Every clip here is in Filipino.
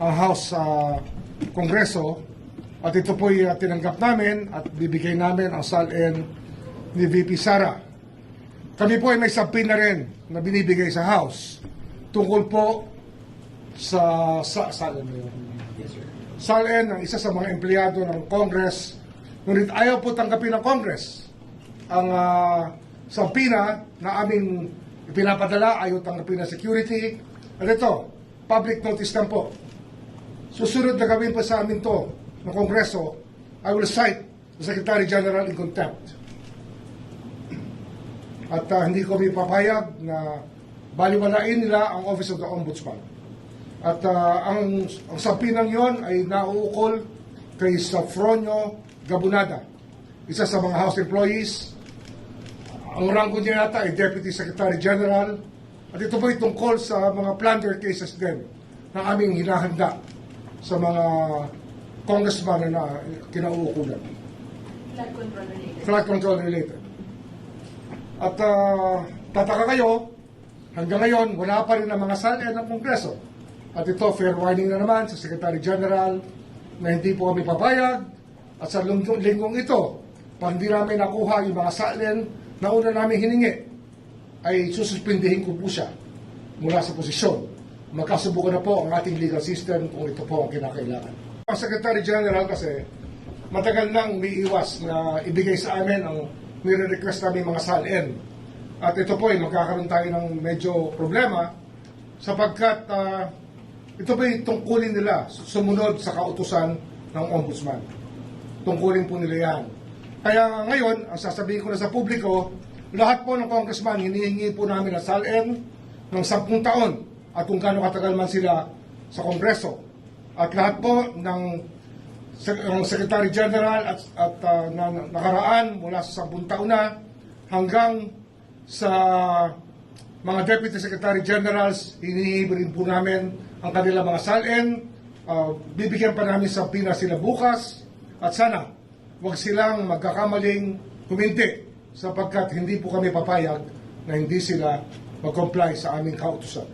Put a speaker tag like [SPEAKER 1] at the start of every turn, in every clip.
[SPEAKER 1] ang House Kongreso at ito po'y tinanggap namin at bibigay namin ang SALN ni VP Sara. Kami po ay may subpoena rin na binibigay sa House tungkol po sa SALN ng isa sa mga empleyado ng Congress, ngunit ayaw po tanggapin ng Congress ang subpoena na aming ipinapadala, ayaw tanggapin ng security. At ito, public notice lang po. Susunod na gawin pa sa amin to ng Kongreso, I will cite the Secretary General in contempt. At hindi ko may papayag na baliwalain nila ang Office of the Ombudsman. At ang subpoenang yon ay nauukol kay Safronio Gabunada, isa sa mga House employees. Ang ranggo niya yata ay Deputy Secretary General. At ito po ay tungkol sa mga plunder cases din na aming hinahanda sa mga congressman na kinauukulan. Flood control related. At tataka kayo, hanggang ngayon, wala pa rin ang mga SALN ng Kongreso. At ito, fair warning na naman sa Secretary General na hindi po kami papayag. At sa linggong ito, pag hindi namin nakuha yung mga SALN na una namin hiningi, ay sususpindihin ko po siya mula sa posisyon. Magkasubukan na po ang ating legal system kung ito po ang kinakailangan. Ang Secretary General kasi matagal nang umiiwas na ibigay sa amin ang nire-request namin mga SALN. At ito po ay magkakaroon tayo ng medyo problema sapagkat ito po ay tungkulin nila sumunod sa kautusan ng Ombudsman. Tungkulin po nila yan. Kaya ngayon, ang sasabihin ko na sa publiko, lahat po ng congressman, hinihingi po namin ang SALN ng 10 taon at kung gaano katagal man sila sa Kongreso. At lahat po ng Secretary General at nakaraan mula sa 10 taon na hanggang sa mga Deputy Secretary Generals, hinihingi rin po namin ang kanilang mga SALN. Bibigyan pa namin sa pina sila bukas at sana huwag silang magkakamaling huminti sapagkat hindi po kami papayag na hindi sila mag-comply sa aming kautusan.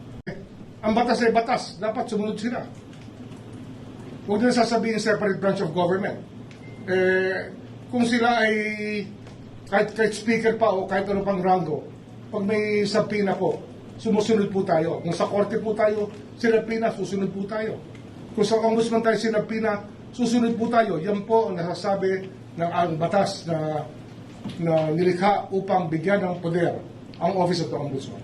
[SPEAKER 1] Ang batas ay batas, dapat sumunod sila. Huwag nila sasabihin separate branch of government. Kung sila ay kahit speaker pa o kahit ano pang rango, pag may subpoena po, sumusunod po tayo. Kung sa korte po tayo, sinabpina, susunod po tayo. Kung sa ombudsman tayo sinabpina, susunod po tayo. Yan po ang nasasabi ng ang batas na nilikha upang bigyan ng poder ang Office of the Ombudsman.